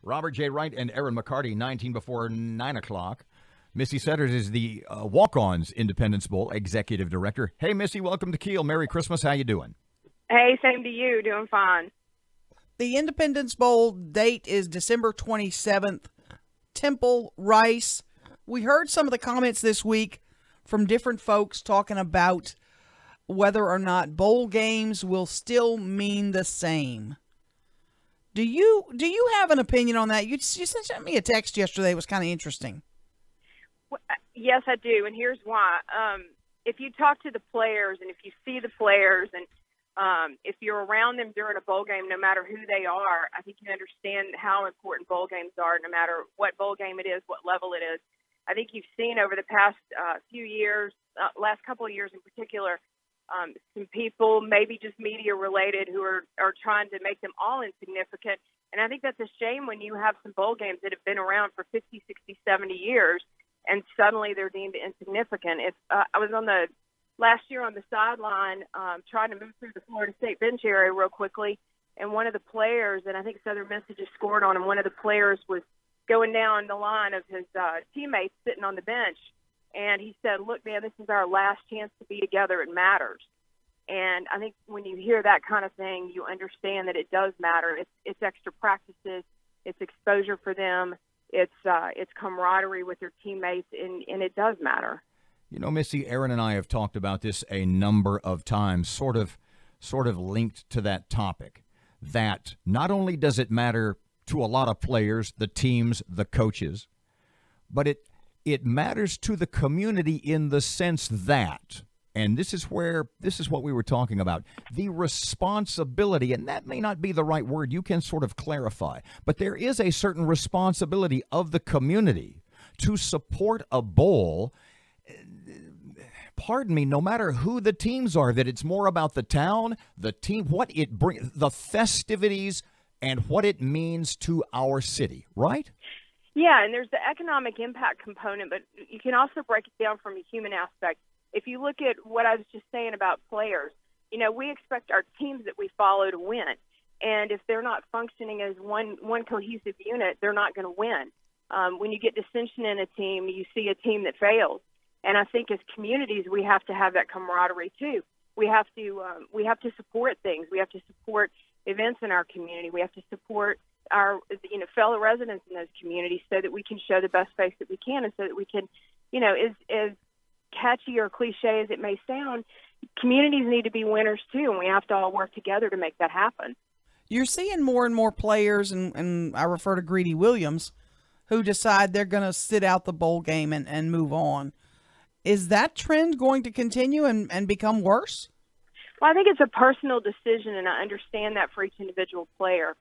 Robert J. Wright and Erin McCarty, 19 before 9 o'clock. Missy Setters is the Walk-Ons Independence Bowl Executive Director. Hey, Missy, welcome to KEEL. Merry Christmas. How you doing? Hey, same to you. Doing fine. The Independence Bowl date is December 27th. Temple, Rice. We heard some of the comments this week from different folks talking about whether or not bowl games will still mean the same. Do you have an opinion on that? You sent me a text yesterday. It was kind of interesting. Yes, I do, and here's why. If you talk to the players and if you see the players and if you're around them during a bowl game, no matter who they are, I think you understand how important bowl games are, no matter what bowl game it is, what level it is. I think you've seen over the past few years, last couple of years in particular, some people, maybe just media-related, who are trying to make them all insignificant. And I think that's a shame when you have some bowl games that have been around for 50, 60, 70 years, and suddenly they're deemed insignificant. I was last year on the sideline trying to move through the Florida State bench area real quickly, and one of the players, and I think Southern Miss had just scored on him, one of the players was going down the line of his teammates sitting on the bench, and he said, "Look, man, this is our last chance to be together. It matters." And I think when you hear that kind of thing, you understand that it does matter. It's extra practices, it's exposure for them, it's camaraderie with their teammates, and it does matter. You know, Missy, Erin and I have talked about this a number of times, sort of linked to that topic, that not only does it matter to a lot of players, the teams, the coaches, but it matters to the community in the sense that, and this is what we were talking about, the responsibility, and that may not be the right word, you can sort of clarify, but there is a certain responsibility of the community to support a bowl, pardon me, no matter who the teams are, that it's more about the town, the team, what it brings, the festivities, and what it means to our city, right? Yeah, and there's the economic impact component, but you can also break it down from a human aspect. If you look at what I was just saying about players, you know, we expect our teams that we follow to win. And if they're not functioning as one cohesive unit, they're not going to win. When you get dissension in a team, you see a team that fails. And I think as communities, we have to have that camaraderie too. We have to support things. We have to support events in our community. We have to support our fellow residents in those communities so that we can show the best face that we can, and so that we can, as catchy or cliche as it may sound, communities need to be winners too, and we have to all work together to make that happen. You're seeing more and more players, and I refer to Greedy Williams, who decide they're going to sit out the bowl game and move on. Is that trend going to continue and become worse? Well, I think it's a personal decision, and I understand that for each individual player.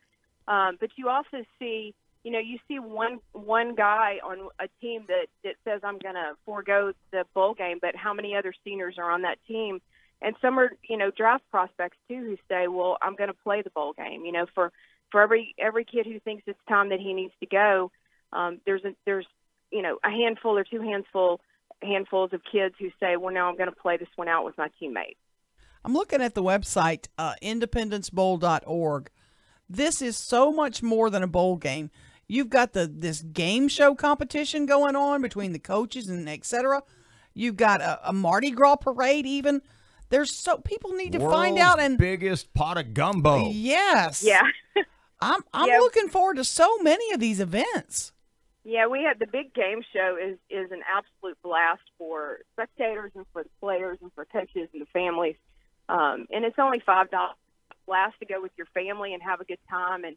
But you also see, you see one guy on a team that says, I'm going to forego the bowl game, but how many other seniors are on that team? And some are, draft prospects too, who say, well, I'm going to play the bowl game. For every kid who thinks it's time that he needs to go, there's a handful or two handfuls of kids who say, well, no, I'm going to play this one out with my teammates. I'm looking at the website, independencebowl.org. This is so much more than a bowl game. You've got this game show competition going on between the coaches and et cetera. You've got a Mardi Gras parade even. People need to find out. And biggest pot of gumbo. Yes. Yeah. I'm looking forward to so many of these events. Yeah, we had the big game show is an absolute blast for spectators and for the players and for coaches and the families. And it's only $5 blast to go with your family and have a good time. And,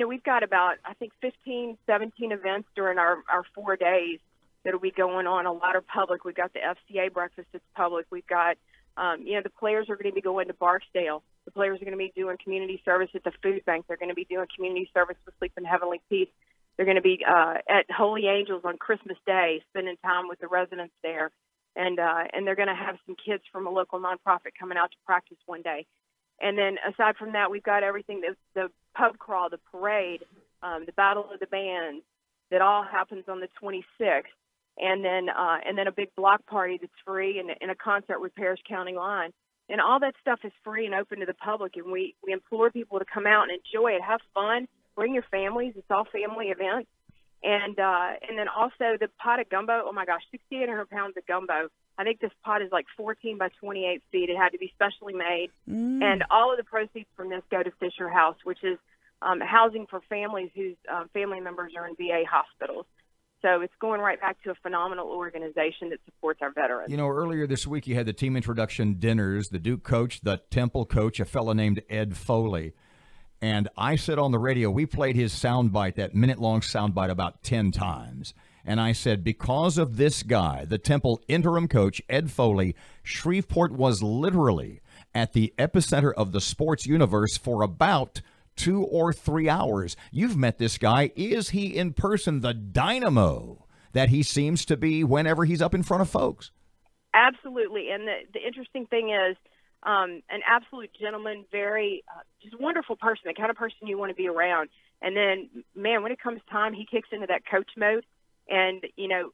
we've got about, I think, 15, 17 events during our 4 days that will be going on. A lot are public. We've got the FCA breakfast that's public. We've got, the players are going to be going to Barksdale. The players are going to be doing community service at the food bank. They're going to be doing community service with Sleep in Heavenly Peace. They're going to be at Holy Angels on Christmas Day, spending time with the residents there. And they're going to have some kids from a local nonprofit coming out to practice one day. And then aside from that, we've got everything, the pub crawl, the parade, the Battle of the Bands, that all happens on the 26th. And then a big block party that's free and a concert with Parish County Line. And all that stuff is free and open to the public. And we implore people to come out and enjoy it, have fun, bring your families. It's all family events. And then also the pot of gumbo, oh my gosh, 6,800 pounds of gumbo. I think this pot is like 14 by 28 feet. It had to be specially made. And all of the proceeds from this go to Fisher House, which is housing for families whose family members are in VA hospitals. So it's going right back to a phenomenal organization that supports our veterans. You know, earlier this week you had the team introduction dinners, the Duke coach, the Temple coach, a fellow named Ed Foley. And I said on the radio, we played his soundbite, that minute-long soundbite, about 10 times. And I said, because of this guy, the Temple interim coach, Ed Foley, Shreveport was literally at the epicenter of the sports universe for about 2 or 3 hours. You've met this guy. Is he in person the dynamo that he seems to be whenever he's up in front of folks? Absolutely. And the interesting thing is, an absolute gentleman, very just wonderful person, the kind of person you want to be around. And then, man, when it comes time, he kicks into that coach mode. And, you know,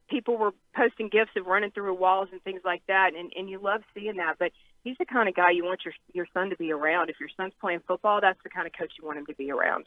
people were posting gifs of running through walls and things like that, and you love seeing that. But he's the kind of guy you want your son to be around. If your son's playing football, that's the kind of coach you want him to be around.